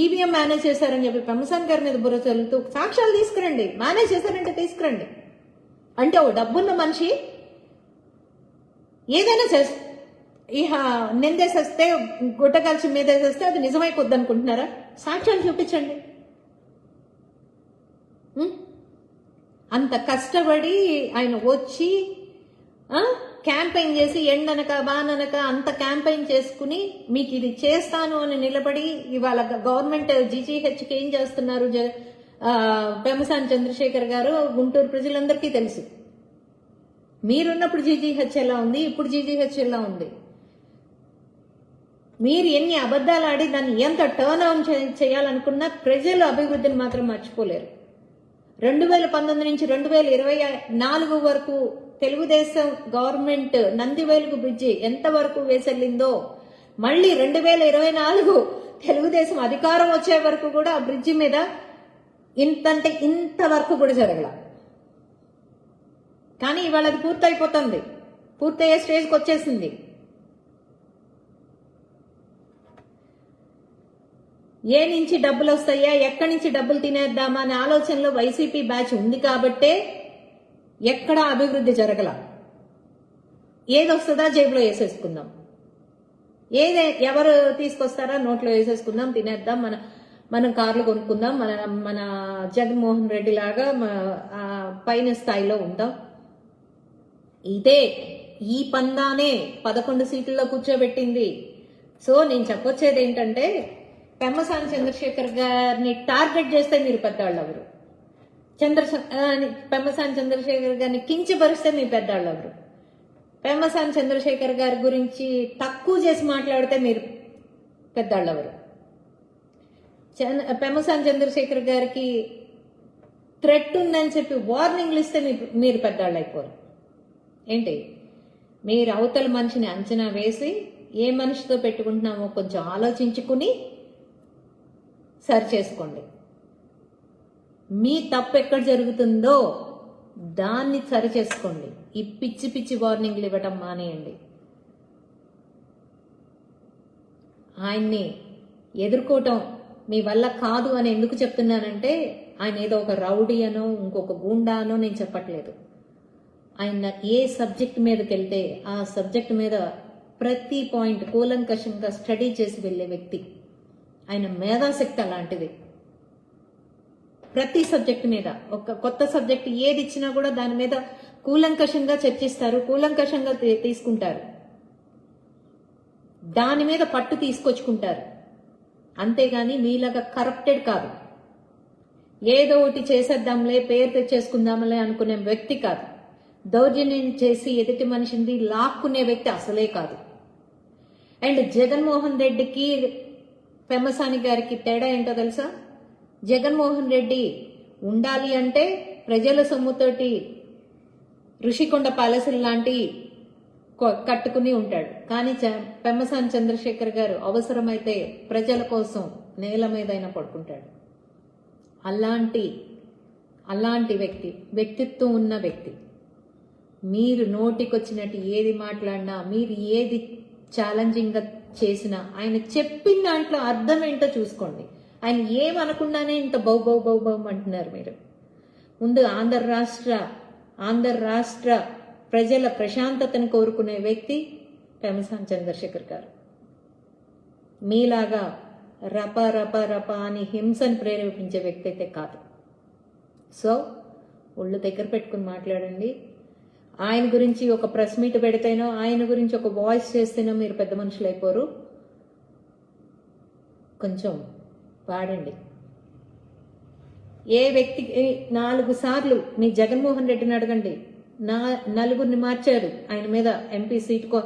ఈవీఎం మేనేజ్ చేశారని చెప్పి పెమ్మసాని గారి మీద బుర్ర చల్లుతూ సాక్ష్యాలు తీసుకురండి. మేనేజ్ చేశారంటే తీసుకురండి. అంటే ఓ డబ్బున్న మనిషి ఏదైనా నిందేసేస్తే, గుట్టకాల్చి మీదేసేస్తే అది నిజమైపోద్ది అనుకుంటున్నారా? సాక్ష్యాలు చూపించండి. అంత కష్టపడి ఆయన వచ్చి క్యాంపెయిన్ చేసి ఎండనక బాననక అంత క్యాంపెయిన్ చేసుకుని మీకు ఇది చేస్తాను అని నిలబడి ఇవాళ గవర్నమెంట్ జీజీహెచ్కి ఏం చేస్తున్నారు పెమ్మసాని చంద్రశేఖర్ గారు గుంటూరు ప్రజలందరికీ తెలుసు. మీరున్నప్పుడు జీజీహెచ్ ఎలా ఉంది, ఇప్పుడు జీజీహెచ్ ఎలా ఉంది. మీరు ఎన్ని అబద్ధాలు ఆడి దాన్ని ఎంత టర్న్ ఆన్ చేయాలనుకున్నా ప్రజలు అభివృద్ధిని మాత్రం మర్చిపోలేరు. 2019 నుంచి 2024 వరకు తెలుగుదేశం గవర్నమెంట్ నందివేలుగు బ్రిడ్జి ఎంత వరకు వేసెళ్ళిందో, మళ్ళీ 2024 తెలుగుదేశం అధికారం వచ్చే వరకు కూడా ఆ బ్రిడ్జి మీద ఇంత వరకు కూడా జరగల. కానీ ఇవాళ అది పూర్తయిపోతుంది, పూర్తయ్యే స్టేజ్కి వచ్చేసింది. ఏ నుంచి డబ్బులు వస్తాయా, ఎక్కడి నుంచి డబ్బులు తినేద్దామా అనే ఆలోచనలో వైసీపీ బ్యాచ్ ఉంది కాబట్టే ఎక్కడా అభివృద్ధి జరగల. ఏదొస్తుందా జేబులో వేసేసుకుందాం, ఎవరు తీసుకొస్తారా నోట్లో వేసేసుకుందాం, తినేద్దాం, మనం కార్లు కొనుక్కుందాం, మన జగన్మోహన్ రెడ్డి లాగా పైన స్థాయిలో ఉంటాం. ఈ పందానే 11 సీట్లలో కూర్చోబెట్టింది. సో నేను చెప్పొచ్చేది ఏంటంటే, పెమ్మసాని చంద్రశేఖర్ గారిని టార్గెట్ చేస్తే మీరు పెద్దవాళ్ళు ఎవరు, పెమ్మసాని చంద్రశేఖర్ గారిని కించపరిస్తే మీ పెద్దవాళ్ళు ఎవరు, పెమ్మసాని చంద్రశేఖర్ గారి గురించి తక్కువ చేసి మాట్లాడితే మీరు పెద్దవాళ్ళు ఎవరు, పెమ్మసాని చంద్రశేఖర్ గారికి థ్రెట్ ఉందని చెప్పి వార్నింగ్లు ఇస్తే మీరు పెద్దవాళ్ళు అయిపోరు. ఏంటి, మీరు అవతల మనిషిని అంచనా వేసి ఏ మనిషితో పెట్టుకుంటున్నామో కొంచెం ఆలోచించుకుని సరి చేసుకోండి. మీ తప్పు ఎక్కడ జరుగుతుందో దాన్ని సరి చేసుకోండి. ఈ పిచ్చి పిచ్చి వార్నింగ్లు ఇవ్వటం మానేయండి. ఆయన్ని ఎదుర్కోవటం మీ వల్ల కాదు అని ఎందుకు చెప్తున్నానంటే, ఆయన ఏదో ఒక రౌడీ అనో ఇంకొక గూండా అనో నేను చెప్పట్లేదు. ఆయన ఏ సబ్జెక్ట్ మీదకి వెళ్తే ఆ సబ్జెక్ట్ మీద ప్రతి పాయింట్ కూలంకషంగా స్టడీ చేసి వెళ్ళే వ్యక్తి. ఆయన మేధాశక్తి అలాంటిది. ప్రతి సబ్జెక్ట్ మీద ఒక కొత్త సబ్జెక్ట్ ఏది ఇచ్చినా కూడా దాని మీద కూలంకషంగా చర్చిస్తారు, కూలంకషంగా తీసుకుంటారు, దాని మీద పట్టు తీసుకొచ్చుకుంటారు. అంతేగాని మీలాగా కరప్టెడ్ కాదు. ఏదో ఒకటి చేసేద్దాంలే, పేరు తెచ్చేసుకుందాంలే అనుకునే వ్యక్తి కాదు. దౌర్జన్యం చేసి ఎదుటి మనిషిని లాక్కునే వ్యక్తి అసలే కాదు. అండ్ జగన్మోహన్ రెడ్డికి పెమ్మసాని గారికి తేడా ఏంటో తెలుసా? జగన్మోహన్ రెడ్డి ఉండాలి అంటే ప్రజల సొమ్ముతోటి ఋషికొండ ప్యాలెస్లు లాంటి కట్టుకుని ఉంటాడు. కానీ పెమ్మసాని చంద్రశేఖర్ గారు అవసరమైతే ప్రజల కోసం నేల మీదైనా పడుకుంటాడు. అలాంటి వ్యక్తిత్వం ఉన్న వ్యక్తి. మీరు నోటికొచ్చినట్టు ఏది మాట్లాడినా, మీరు ఏది ఛాలెంజింగ్గా చేసినా ఆయన చెప్పిన దాంట్లో అర్థం ఏంటో చూసుకోండి. ఆయన ఏమనకుండానే ఇంత బౌ బౌ బౌ బౌ అంటున్నారు మీరు. ముందు ఆంధ్ర రాష్ట్ర ప్రజల ప్రశాంతతను కోరుకునే వ్యక్తి పెమ్మసాని చంద్రశేఖర్ గారు. మీలాగా రప రప రప అని హింసను ప్రేరేపించే వ్యక్తి అయితే కాదు. సో ఒళ్ళు దగ్గర పెట్టుకుని మాట్లాడండి. ఆయన గురించి ఒక ప్రెస్ మీట్ పెడితేనో, ఆయన గురించి ఒక వాయిస్ చేస్తేనో మీరు పెద్ద మనుషులు అయిపోరు. కొంచెం వాడండి. ఏ వ్యక్తికి 4 సార్లు మీ జగన్మోహన్ రెడ్డిని అడగండి. నలుగురిని మార్చారు ఆయన మీద ఎంపీ సీటుకో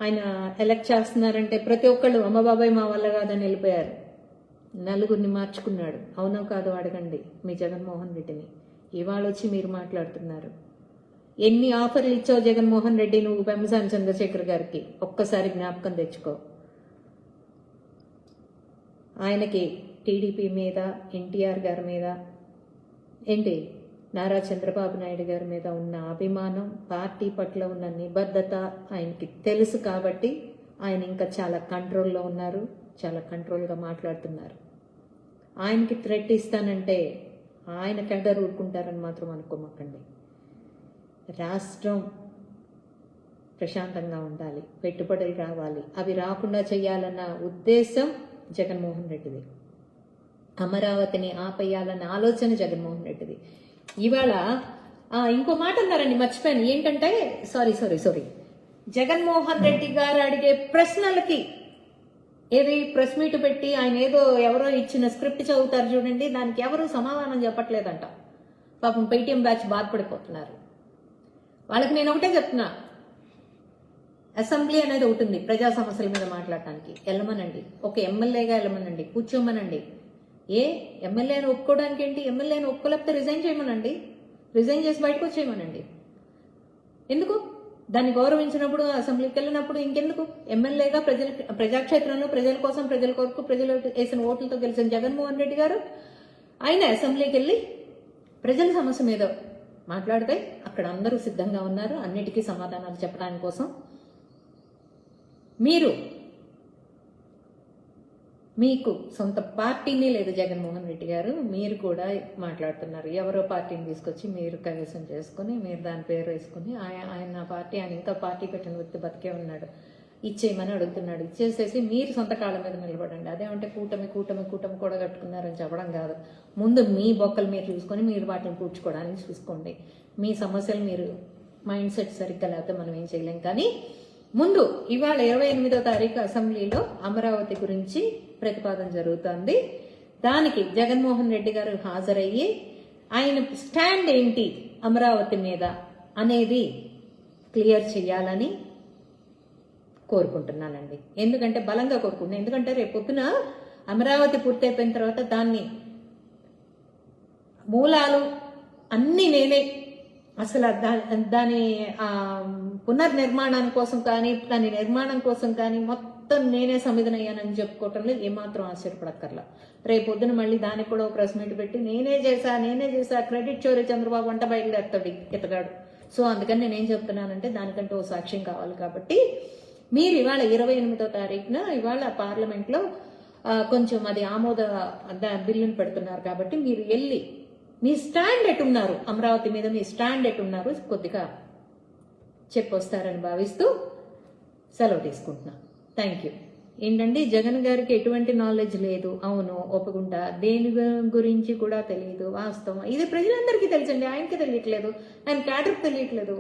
ఆయన ఎలక్ట్ చేస్తున్నారంటే ప్రతి ఒక్కళ్ళు అమ్మబాబాయ్ మా వల్ల కాదని వెళ్ళిపోయారు. నలుగురిని మార్చుకున్నాడు. అవునో కాదో అడగండి మీ జగన్మోహన్ రెడ్డిని. ఇవాళ వచ్చి మీరు మాట్లాడుతున్నారు. ఎన్ని ఆఫర్లు ఇచ్చావు జగన్మోహన్ రెడ్డి నువ్వు పెమ్మసాని చంద్రశేఖర్ గారికి? ఒక్కసారి జ్ఞాపకం తెచ్చుకో. ఆయనకి టీడీపీ మీద, ఎన్టీఆర్ గారి మీద, నారా చంద్రబాబు నాయుడు గారి మీద ఉన్న అభిమానం, పార్టీ పట్ల ఉన్న నిబద్ధత ఆయనకి తెలుసు. కాబట్టి ఆయన ఇంకా చాలా కంట్రోల్లో ఉన్నారు, చాలా కంట్రోల్గా మాట్లాడుతున్నారు. ఆయనకి థ్రెట్ ఇస్తానంటే ఆయన కంటారు ఊరుకుంటారని మాత్రం అనుకోమకండి. రాష్ట్రం ప్రశాంతంగా ఉండాలి, పెట్టుబడులు రావాలి, అవి రాకుండా చేయాలన్న ఉద్దేశం జగన్మోహన్ రెడ్డిది. అమరావతిని ఆపేయాలన్న ఆలోచన జగన్మోహన్ రెడ్డిది. ఇవాళ ఇంకో మాట అన్నారండి, మర్చిపోయాను. ఏంటంటే సారీ జగన్మోహన్ రెడ్డి గారు అడిగే ప్రశ్నలకి ఏది ప్రెస్ మీట్ పెట్టి ఆయన ఏదో ఎవరో ఇచ్చిన స్క్రిప్ట్ చదువుతారు చూడండి, దానికి ఎవరు సమాధానం చెప్పట్లేదంట. పాపం పేటీఎం బ్యాచ్ బాధపడిపోతున్నారు. వాళ్ళకి నేను ఒకటే చెప్తున్నా, అసెంబ్లీ అనేది ఒకటి ఉంది ప్రజా సమస్యల మీద మాట్లాడటానికి. వెళ్ళమనండి, ఒక ఎమ్మెల్యేగా వెళ్ళమనండి, కూర్చోమనండి. ఎమ్మెల్యేని ఒప్పుకోవడానికి ఏంటి? ఎమ్మెల్యేని ఒప్పుకోలేకపోతే రిజైన్ చేయమనండి, రిజైన్ చేసి బయటకు వచ్చేయమనండి. ఎందుకు? దాన్ని గౌరవించినప్పుడు, అసెంబ్లీకి వెళ్ళినప్పుడు ఇంకెందుకు? ఎమ్మెల్యేగా ప్రజాక్షేత్రంలో ప్రజల కోసం, ప్రజల కొరకు, ప్రజలు వేసిన ఓట్లతో గెలిచిన జగన్మోహన్ రెడ్డి గారు ఆయన అసెంబ్లీకి వెళ్ళి ప్రజల సమస్య మీద మాట్లాడితే అక్కడ అందరూ సిద్ధంగా ఉన్నారు అన్నిటికీ సమాధానాలు చెప్పడానికి కోసం. మీకు సొంత పార్టీనే లేదు జగన్మోహన్ రెడ్డి గారు, మీరు కూడా మాట్లాడుతున్నారు. ఎవరో పార్టీని తీసుకొచ్చి మీరు కైవసం చేసుకుని, మీరు దాని పేరు వేసుకుని, ఆయన పార్టీ, ఆయన ఇంకా పార్టీ పెట్టిన వ్యక్తి బతికే ఉన్నాడు, ఇచ్చేయమని అడుగుతున్నాడు. ఇచ్చేసేసి మీరు సొంత కాళ్ళ మీద నిలబడండి. అదేమంటే కూటమి కూడా కట్టుకున్నారని చెప్పడం కాదు. ముందు మీ బొక్కలు మీరు చూసుకొని మీరు వాటిని పూడ్చుకోవడానికి చూసుకోండి. మీ సమస్యలు మీరు మైండ్ సెట్ సరిగ్గా లేకపోతే మనం ఏం చేయలేం. కానీ ముందు ఇవాళ 28వ తారీఖు అసెంబ్లీలో అమరావతి గురించి ప్రతిపాదన జరుగుతోంది. దానికి జగన్మోహన్ రెడ్డి గారు హాజరయ్యి ఆయన స్టాండ్ ఏంటి అమరావతి మీద అనేది క్లియర్ చేయాలని కోరుకుంటున్నానండి. ఎందుకంటే బలంగా కోరుకుంటున్నాను. ఎందుకంటే రేపు పొద్దున అమరావతి పూర్తయిపోయిన తర్వాత దాన్ని మూలాలు అన్నీ నేనే, అసలు దాని పునర్నిర్మాణం కోసం కానీ, దాని నిర్మాణం కోసం కానీ మొత్తం నేనే సమిధనయ్యానని చెప్పుకోవటంలో ఏమాత్రం ఆశ్చర్యపడక్కర్లా. రేపు పొద్దున మళ్ళీ దానికి కూడా ఒక ప్రెస్ మీట్ పెట్టి నేనే చేశా క్రెడిట్ చోరీ చంద్రబాబు అంట బయలుదేరుతాడు ఇతగాడు. సో అందుకని నేనేం చెప్తున్నానంటే దానికంటే ఓ సాక్ష్యం కావాలి. కాబట్టి మీరు ఇవాళ 28వ తారీఖున ఇవాళ పార్లమెంట్లో కొంచెం అది ఆమోద బిల్లును పెడుతున్నారు. కాబట్టి మీరు వెళ్ళి మీ స్టాండ్ ఎట్టున్నారు, అమరావతి మీద మీ స్టాండ్ ఎట్టున్నారు కొద్దిగా చెప్పొస్తారని భావిస్తూ సెలవు తీసుకుంటున్నా. Thank you. ఏంటండి, జగన్ గారికి ఎటువంటి నాలెడ్జ్ లేదు, అవును ఒప్పుకుంటా. దేని గురించి కూడా తెలియదు, వాస్తవం. ఇది ప్రజలందరికీ తెలుసండి, ఆయనకి తెలియట్లేదు, ఆయన క్యాడర్కి తెలియట్లేదు,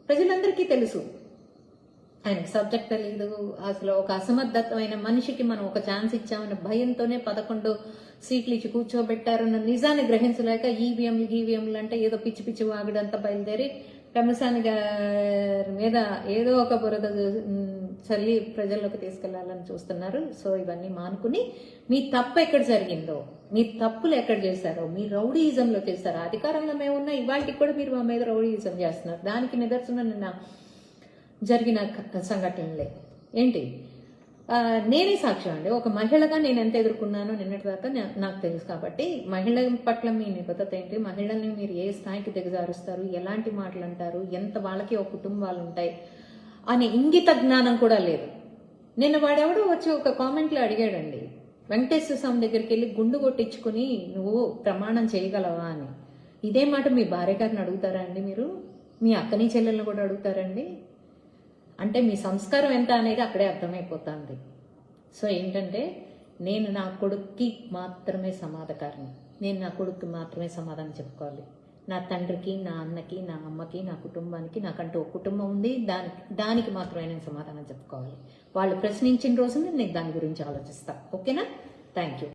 ప్రజలందరికీ తెలుసు. ఆయనకు సబ్జెక్ట్ తెలియదు. అసలు ఒక అసమర్థమైన మనిషికి మనం ఒక ఛాన్స్ ఇచ్చామన్న భయంతోనే 11 సీట్లు ఇచ్చి కూర్చోబెట్టారన్న నిజాన్ని గ్రహించలేక ఈవీఎంలు అంటే ఏదో పిచ్చి పిచ్చి వాగుడంతా బయలుదేరి పెమ్మసాని గారి మీద ఏదో ఒక బురద చల్లి ప్రజల్లోకి తీసుకెళ్లాలని చూస్తున్నారు. సో ఇవన్నీ మానుకుని మీ తప్పు ఎక్కడ జరిగిందో, మీ తప్పులు ఎక్కడ చేశారో, మీ రౌడీయిజంలో చేశారో, అధికారంలో మేమున్నా ఇవాళకి కూడా మీరు మా మీద రౌడీయిజం చేస్తున్నారు. దానికి నిదర్శనం నిన్న జరిగిన సంఘటనలే. ఏంటి, నేనే సాక్ష్యం అండి. ఒక మహిళగా నేను ఎంత ఎదుర్కొన్నానో నిన్నటిదాకా నాకు తెలుసు. కాబట్టి మహిళ పట్ల మీ నిబద్ధత ఏంటి, మహిళల్ని మీరు ఏ స్థాయికి దిగజారుస్తారు, ఎలాంటి మాటలు అంటారు, ఎంత వాళ్ళకి ఒక కుటుంబాలు ఉంటాయి అనే ఇంగిత జ్ఞానం కూడా లేదు. నిన్న వాడెవడో వచ్చి ఒక కామెంట్లో అడిగాడండి, వెంకటేశ్వర స్వామి దగ్గరికి వెళ్ళి గుండు కొట్టించుకుని నువ్వు ప్రమాణం చేయగలవా అని. ఇదే మాట మీ భార్య గారిని అడుగుతారా అండి మీరు? మీ అక్కని చెల్లెల్ని కూడా అడుగుతారండి? అంటే మీ సంస్కారం ఎంత అనేది అక్కడే అర్థమైపోతుంది. సో ఏంటంటే, నేను నా కొడుక్కి మాత్రమే సమాధానకారిని, నేను నా కొడుక్కి మాత్రమే సమాధానం చెప్పుకోవాలి. నా తండ్రికి, నా అన్నకి, నా అమ్మకి, నా కుటుంబానికి, నాకంటూ ఒక కుటుంబం ఉంది, దానికి మాత్రమే నేను సమాధానం చెప్పుకోవాలి. వాళ్ళు ప్రశ్నించిన రోజున నేను దాని గురించి ఆలోచిస్తాను. ఓకేనా? Thank you.